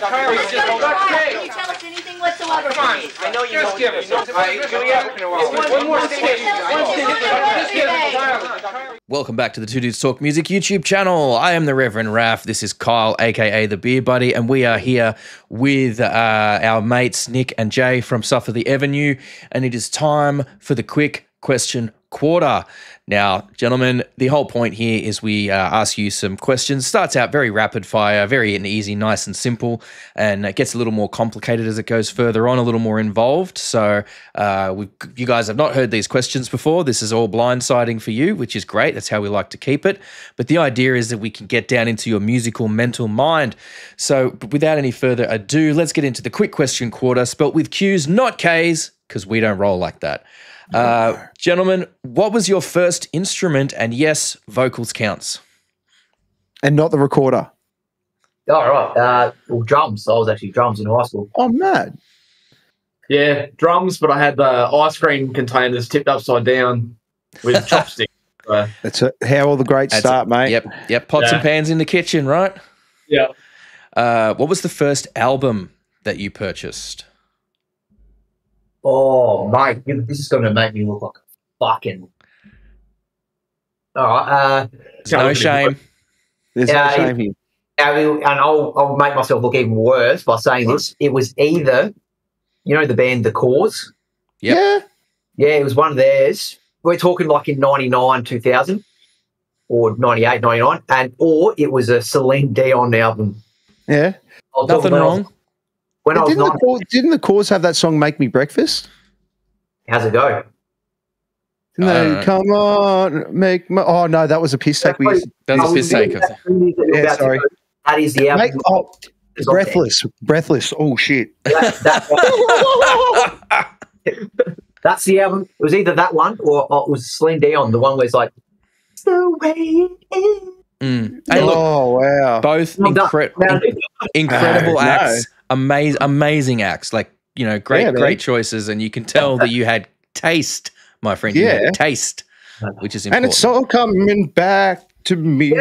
Can you tell us anything whatsoever? I know you just give us. One more stage. Welcome back to the Two Dudes Talk Music YouTube channel. I am the Reverend Raph. This is Kyle, aka the Beer Buddy, and we are here with our mates Nick and Jay from Suffer the EVENUE, and it is time for the quick question quarter. Now, gentlemen, the whole point here is we ask you some questions. Starts out very rapid fire, very easy, nice and simple, and it gets a little more complicated as it goes further on, a little more involved. So you guys have not heard these questions before. This is all blindsiding for you, which is great. That's how we like to keep it. But the idea is that we can get down into your musical mental mind. So without any further ado, let's get into the quick question quarter, spelt with Q's, not K's, because we don't roll like that. Gentlemen, what was your first instrument? And yes, vocals counts. And not the recorder. All right. Well, drums. I was actually drums in high school. Oh, mad. Yeah, drums, but I had the ice cream containers tipped upside down with chopsticks. That's how all the greats start, mate. Yep. Pots and pans in the kitchen, right? Yeah. What was the first album that you purchased? Oh, mate, this is going to make me look like a fucking... All right. No shame. There's no shame here. And I'll make myself look even worse by saying this. It was either, you know the band The Cause? Yep. Yeah. Yeah, it was one of theirs. We're talking like in 99, 2000 or 98, 99. Or it was a Celine Dion album. Yeah. Nothing wrong. When I was didn't the Cause have that song "Make Me Breakfast"? How's it go? Didn't they? Come on, make my. Oh no, that was a piss take. That was a piss take. Yeah, sorry. That is the album. Breathless. Oh shit. That's the album. It was either that one or it was Celine Dion, the one where it's like, "It's the way it is." Hey, look, wow. Both incredible acts. Amazing acts, like, you know, great choices, and you can tell that you had taste, my friend. You had taste, which is important. And it's all coming back to me.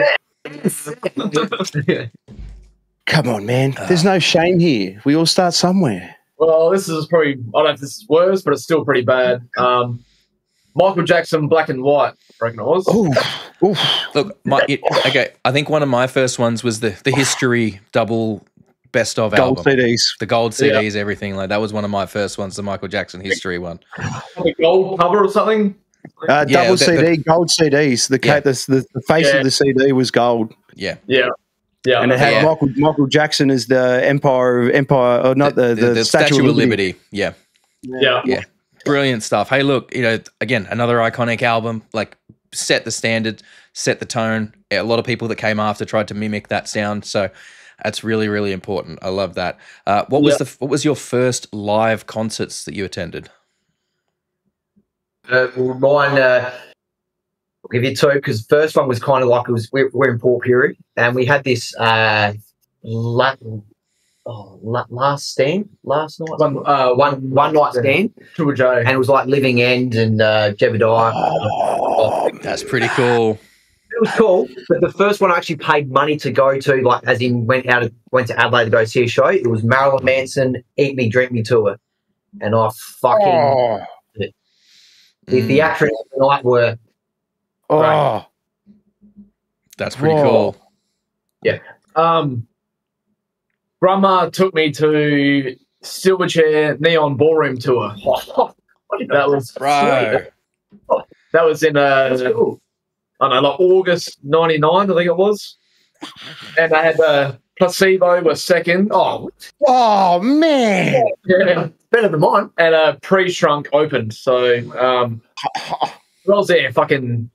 Come on, man. There's no shame here. We all start somewhere. Well, this is probably, I don't know if this is worse, but it's still pretty bad. Michael Jackson, Black and White, I reckon it was. Oof. Look, okay, I think one of my first ones was the History double best of gold album. CDs. The gold CDs, everything like that was one of my first ones, the Michael Jackson History one. The gold cover or something? Double CD, gold CDs. The face of the CD was gold. Yeah. And it had Michael Jackson as the Empire, or not the Statue of Liberty. Yeah. Yeah. Brilliant stuff. Hey, look, you know, again, another iconic album, like set the standard, set the tone. A lot of people that came after tried to mimic that sound, so that's really, really important. I love that. What was your first live concerts that you attended? Mine, I'll give you two, because the first one was kind of like we're in Port Pirie, and we had this last night, one night stand, Triple J, and it was like Living End and Jebediah. That's pretty cool. It was cool, but the first one I actually paid money to go to, like as in went to Adelaide to go see a show. It was Marilyn Manson Eat Me, Drink Me tour, and I fucking the actors of the night were great. That's pretty cool. Yeah. Grandma took me to Silverchair Neon Ballroom tour. That was right. That was in cool. I don't know, like August '99, I think it was. And I had Placebo was second. Oh man. Yeah. Better than mine. And Pre-Shrunk opened. So I was there fucking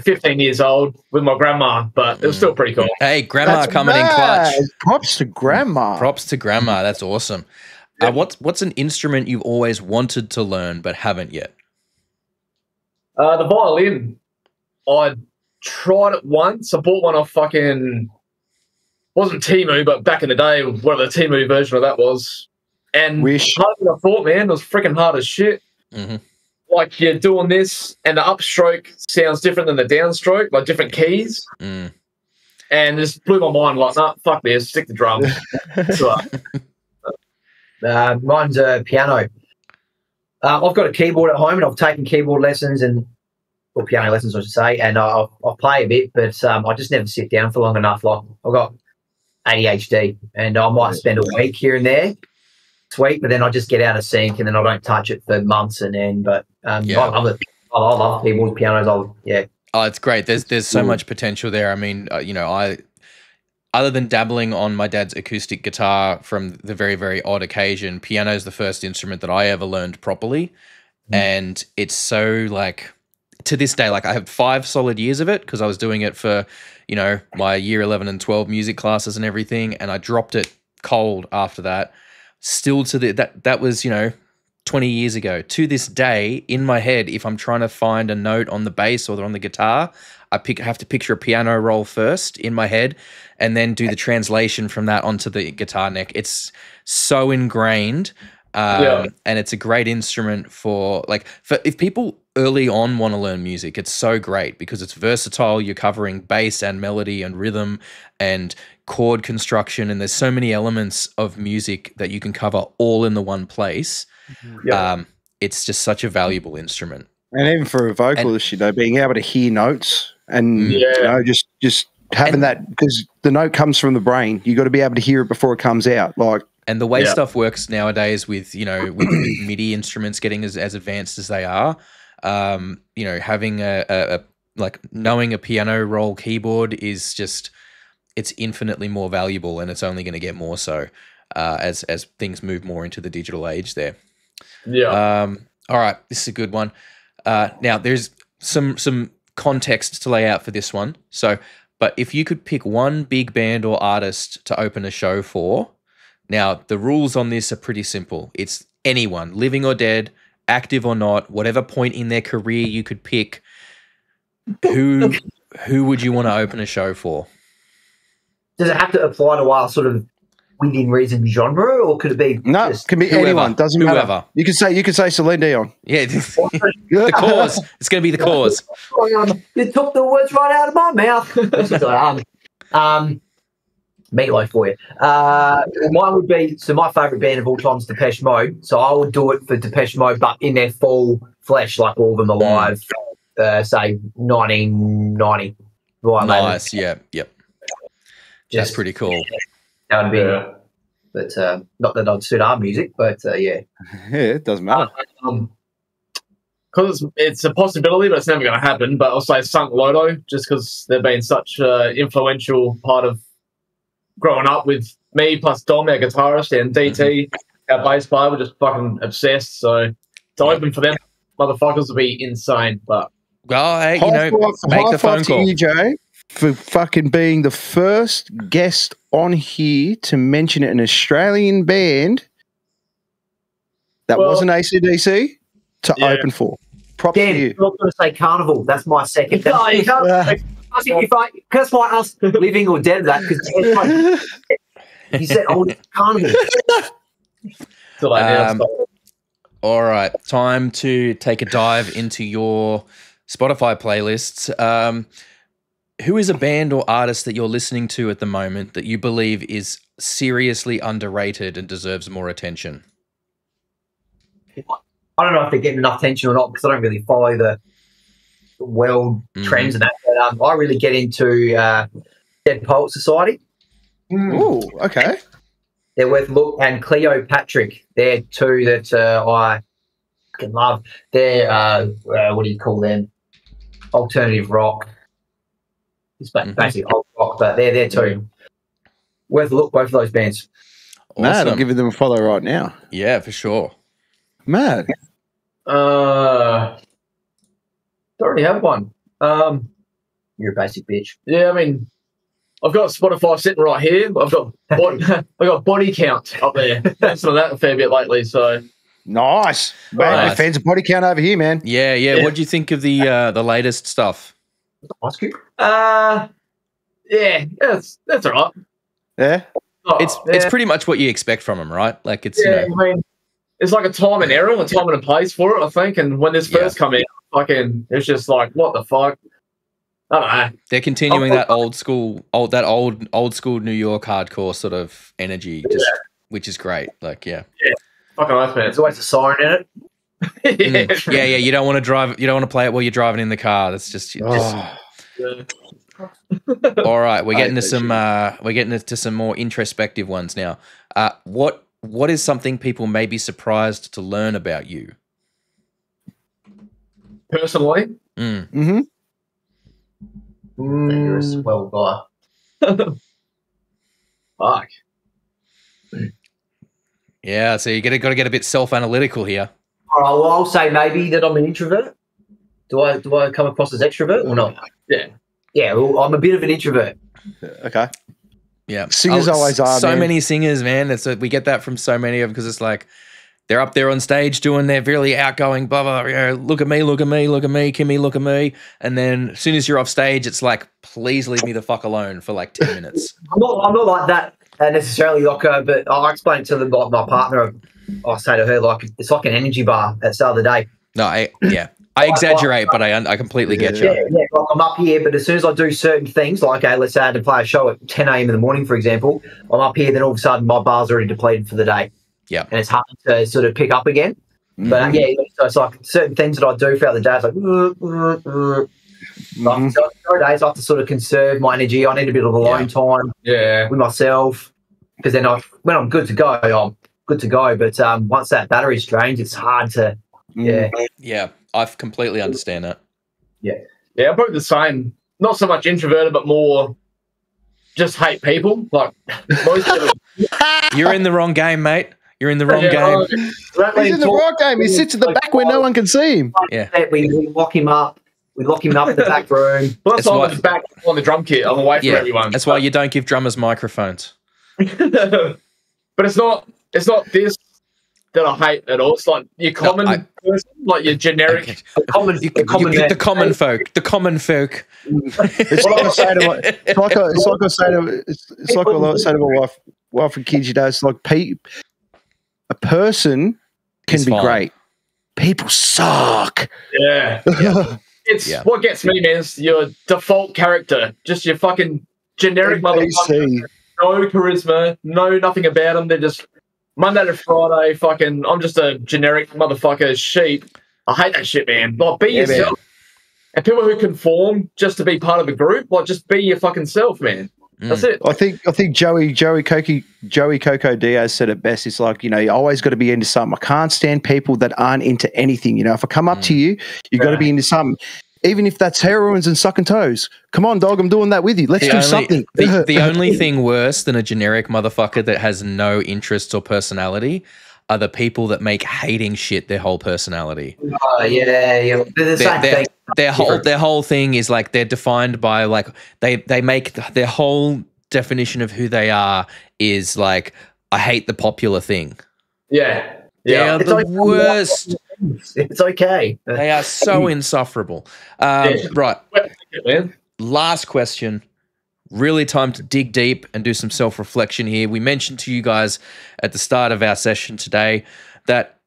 15 years old with my grandma, but it was still pretty cool. Hey, grandma coming in clutch. Props to grandma. That's awesome. What's an instrument you've always wanted to learn but haven't yet? The violin. I tried it once. I bought one off wasn't Temu, but back in the day, whatever the Temu version of that was. And harder than I thought, man. It was freaking hard as shit. Mm-hmm. Like you're doing this, and the upstroke sounds different than the downstroke, like different keys. and it just blew my mind. Like, nah, fuck this, stick to drums. So, mine's a piano. I've got a keyboard at home, and I've taken keyboard lessons or piano lessons, I should say, and I play a bit, but I just never sit down for long enough. Like, I've got ADHD, and I might spend a week here and there, sweet, but then I just get out of sync, and then I don't touch it for months and then. But I love it. I love keyboards, pianos. Oh, it's great. There's so much potential there. I mean, other than dabbling on my dad's acoustic guitar from the very, very odd occasion, piano is the first instrument that I ever learned properly. And it's so, like, to this day, like, I have 5 solid years of it because I was doing it for, my year 11 and 12 music classes and everything, and I dropped it cold after that. Still that was, 20 years ago. To this day, in my head, if I'm trying to find a note on the bass or on the guitar, I have to picture a piano roll first in my head and then do the translation from that onto the guitar neck. It's so ingrained, and it's a great instrument for if people early on want to learn music. It's so great because it's versatile. You're covering bass and melody and rhythm and chord construction, and there's so many elements of music that you can cover all in the one place. It's just such a valuable instrument. And even for a vocalist, being able to hear notes and just having that, because the note comes from the brain. You got to be able to hear it before it comes out. And the way stuff works nowadays with with MIDI instruments getting as advanced as they are, having a knowing a piano roll keyboard is just, it's infinitely more valuable, and it's only going to get more so as things move more into the digital age there. All right, this is a good one. Now, there's some context to lay out for this one. But if you could pick one big band or artist to open a show for, now the rules on this are pretty simple. It's anyone, living or dead, active or not, whatever point in their career you could pick. Who would you want to open a show for? Does it have to apply to our sort of within reason genre, or could it be? No, it can be whoever, anyone. Doesn't matter. You can say Celine Dion. Yeah, the Cause. It's going to be the Cause. You took the words right out of my mouth. Meatloaf for you. Mine would be, my favourite band of all time is Depeche Mode. So I would do it for Depeche Mode, but in their full flesh, like all of them alive. Say 1990. Nice. Yep. That's pretty cool. That would be, but not that I'd suit our music, but yeah, it doesn't matter. Because it's a possibility, but it's never going to happen. But I'll say Sunk Loto, just because they've been such an influential part of growing up with me, plus Dom, our guitarist, and DT, our bass player. We're just fucking obsessed. So to open for them motherfuckers would be insane. But make the phone call. You, Jay, for fucking being the first guest on here to mention an Australian band that wasn't AC/DC to open for. Props to you. I'm not going to say Carnival. That's my second. You can't. That's why I asked living or dead that, because you said, Carnival. All right, time to take a dive into your Spotify playlists. Who is a band or artist that you're listening to at the moment that you believe is seriously underrated and deserves more attention? I don't know if they're getting enough attention or not, because I don't really follow the world trends and that. But I really get into Dead Poet Society. Oh, okay. They're worth a look. And Cleopatra, they're two that I fucking love. They're, what do you call them? Alternative rock. It's basically alt rock, but they're two. Worth a look, both of those bands. Awesome. Mad, I'm giving them a follow right now. Yeah, for sure. Mad. I already have one. You're a basic bitch. Yeah, I mean, I've got Spotify sitting right here. I've got Body Count up there. Listened to that a fair bit lately. So nice. Man, fans of Body Count over here, man. Yeah. What do you think of the latest stuff? Yeah, that's all right. Yeah, it's pretty much what you expect from them, right? Like it's I mean, it's like a time and era, a time and a place for it, I think. And when this first come out, fucking, it's just like, what the fuck? I don't know. They're continuing that old school New York hardcore sort of energy, which is great. Like, yeah. Fucking nice, man. There's always a siren in it. Yeah. You don't want to drive. You don't want to play it while you're driving in the car. That's just. Yeah. All right, we're getting to some more introspective ones now. What is something people may be surprised to learn about you? Personally, You're a swell guy. fuck. Yeah, so you got to get a bit self-analytical here. All right, well, I'll say maybe that I'm an introvert. Do I come across as extrovert or not? Yeah. Yeah, well, I'm a bit of an introvert. Okay. Yeah, Singers always are. So man. many singers, man. We get that from so many of them because it's like they're up there on stage doing their really outgoing blah blah. You know, look at me, Kimmy, look at me. And then as soon as you're off stage, it's like, please leave me the fuck alone for like 10 minutes. I'm not like that necessarily, Yoko, but I'll explain it to them like my partner. I say to her, like, it's like an energy bar at the start of the day. No, I exaggerate, but I completely get you. Yeah, like I'm up here, but as soon as I do certain things, like, okay, let's say I had to play a show at 10 a.m. in the morning, for example, I'm up here, then all of a sudden my bar's already depleted for the day. Yeah. And it's hard to sort of pick up again. But so it's like certain things that I do throughout the day, it's like, so days I have to sort of conserve my energy. I need a bit of alone time with myself, because then when I'm good to go, I'm good to go. But once that battery's drained, it's hard to, Yeah, I completely understand that. Yeah, I'm probably the same. Not so much introverted, but more just hate people. Like most people. You're in the wrong game, mate. You're in the wrong game. He's in the wrong game. He sits at the back where no one can see him. Yeah. We lock him up. We lock him up in the back room. Well, that's why I'm back on the drum kit. I'm away from everyone. That's why you don't give drummers microphones. But it's not this that I hate at all. It's like your common person, like your generic, Okay. The common folk. It's like I say to my wife and kids. You know, it's like a person can It's be fine. great. People suck. Yeah. It's what gets me, man, is your default character. Just your fucking generic motherfucker. No charisma, nothing about them. They're just Monday to Friday, fucking, I'm just a generic motherfucker sheep. I hate that shit, man. Like, be yourself. Man. And people who conform just to be part of a group, like, just be your fucking self, man. That's it. I think Joey Coco Diaz said it best. It's like, you know, you always got to be into something. I can't stand people that aren't into anything. You know, if I come up to you, you got to be into something. Even if that's heroines and sucking toes. Come on, dog, I'm doing that with you. Let's do something. The only thing worse than a generic motherfucker that has no interests or personality are the people that make hating shit their whole personality. Oh, yeah. Their whole thing is like they're defined by like they make their whole definition of who they are is like, I hate the popular thing. Yeah. They are the worst. It's okay. They are so insufferable. Right. Last question. Really time to dig deep and do some self-reflection here. We mentioned to you guys at the start of our session today that,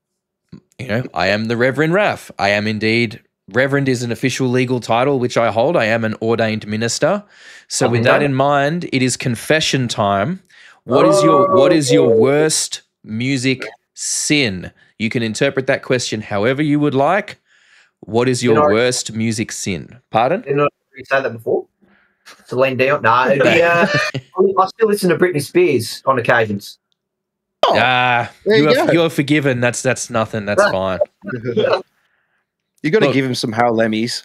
you know, I am the Reverend Raph. I am indeed. Reverend is an official legal title which I hold. I am an ordained minister. So with that in mind, it is confession time. What is your worst music sin? You can interpret that question however you would like. What is your worst music sin? Pardon? Didn't you say that before? Celine Dion? No, it'd be, I still listen to Britney Spears on occasions. You are forgiven. That's nothing. That's fine. You got to give him some Harold Lemmys.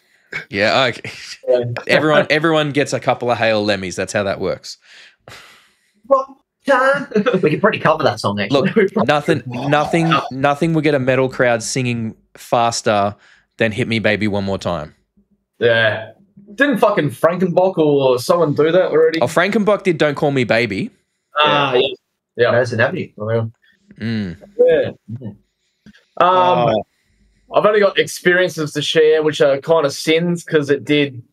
Yeah, okay. Everyone gets a couple of Hail Lemmys. That's how that works. We could pretty cover that song actually. Look, nothing will get a metal crowd singing faster than "Hit Me, Baby, One More Time." Yeah, didn't fucking Frankenbach or someone do that already? Oh, Frankenbach did "Don't Call Me Baby." Yeah. There's an avenue. Yeah. I've only got experiences to share, which are kind of sins because it did.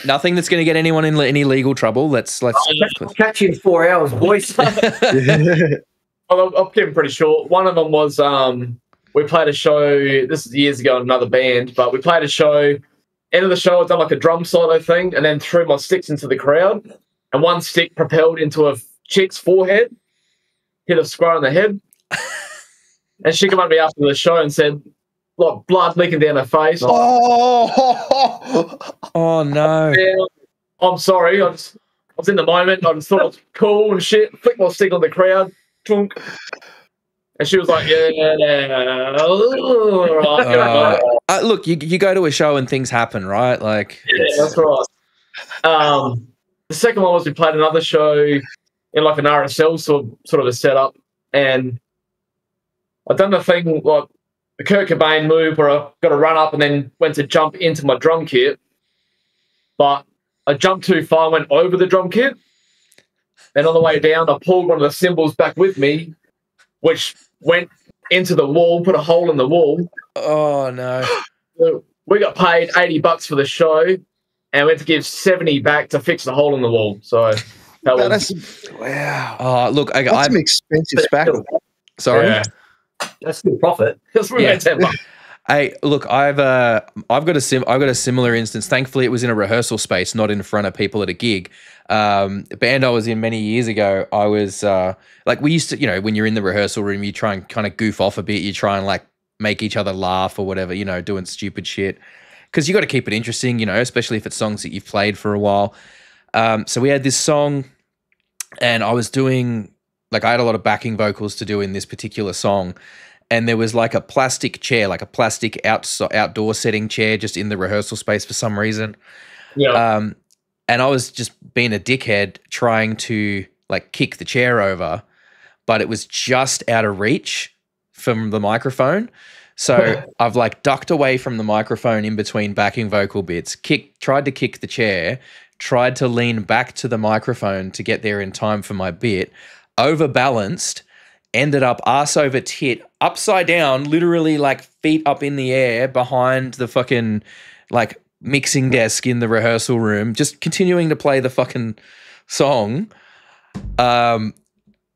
Nothing that's going to get anyone in any legal trouble. Let's catch you in 4 hours, boys. I'll keep it pretty short. One of them was we played a show. This is years ago in another band, but we played a show end of the show, I'd done like a drum solo thing and then threw my sticks into the crowd. And one stick propelled into a chick's forehead, hit a square on the head. And she came up to me after the show and said, like, blood leaking down her face. Oh no. Yeah, I'm sorry. I was in the moment. I just thought it was cool and shit. Flicked my stick on the crowd. Chunk. And she was like, yeah. Look, you go to a show and things happen, right? Like, yeah, that's right. The second one was we played another show in like an RSL sort of a setup. And I'd done the thing like the Kurt Cobain move where I got to run up and then went to jump into my drum kit. But I jumped too far, went over the drum kit. And on the way down, I pulled one of the cymbals back with me, which went into the wall, put a hole in the wall. oh no. So we got paid $80 for the show, and we had to give 70 back to fix the hole in the wall. So that was Wow. Oh, look, That's some expensive spackle. sorry. yeah. That's good profit. That's really $10. Hey, look, I've got a similar instance. Thankfully, it was in a rehearsal space, not in front of people at a gig. A band I was in many years ago, I was like, we used to, when you're in the rehearsal room, you try and kind of goof off a bit. You try and like make each other laugh or whatever, doing stupid shit. Because you got to keep it interesting, especially if it's songs that you've played for a while. So we had this song, and I was doing, like, I had a lot of backing vocals to do in this particular song. And there was like a plastic chair, like a plastic outdoor setting chair just in the rehearsal space for some reason. Yeah. And I was just being a dickhead trying to like kick the chair over, but it was just out of reach from the microphone. So I've like ducked away from the microphone in between backing vocal bits, tried to kick the chair, tried to lean back to the microphone to get there in time for my bit, overbalanced, ended up arse over tit, upside down, literally like feet up in the air behind the fucking like mixing desk in the rehearsal room, just continuing to play the fucking song. Like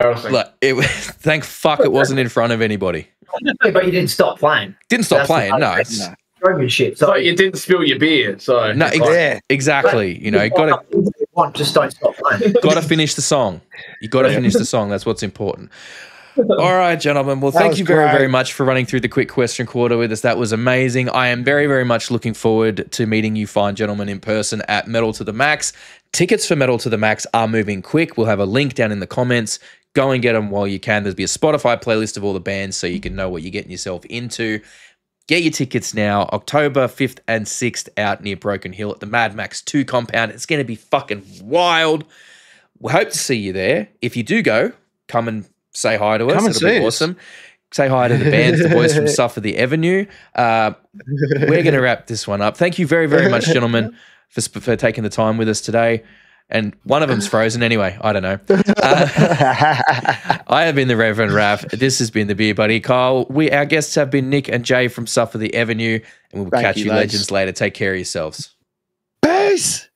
thank fuck it wasn't in front of anybody. But you didn't stop playing. Didn't stop playing, no. Throwing shit. So you didn't spill your beer. So No, exactly. Just don't stop playing. Got to finish the song. You got to finish the song. That's what's important. All right, gentlemen. Well, thank you very, very much for running through the quick question quarter with us. That was amazing. I am very, very much looking forward to meeting you fine gentlemen in person at Metal to the Max. Tickets for Metal to the Max are moving quick. We'll have a link down in the comments. Go and get them while you can. There'll be a Spotify playlist of all the bands so you can know what you're getting yourself into. Get your tickets now. October 5th and 6th out near Broken Hill at the Mad Max 2 compound. It's going to be fucking wild. We hope to see you there. If you do go, come and say hi to us. It'll be awesome. Say hi to the bands, the boys from Suffer the Avenue. We're going to wrap this one up. Thank you very, very much, gentlemen, for taking the time with us today. And one of them's frozen anyway. I don't know. I have been the Reverend Raph. This has been the Beer Buddy Kyle. Our guests have been Nick and Jay from Suffer the Avenue. And we'll catch you legends later. Take care of yourselves. Peace.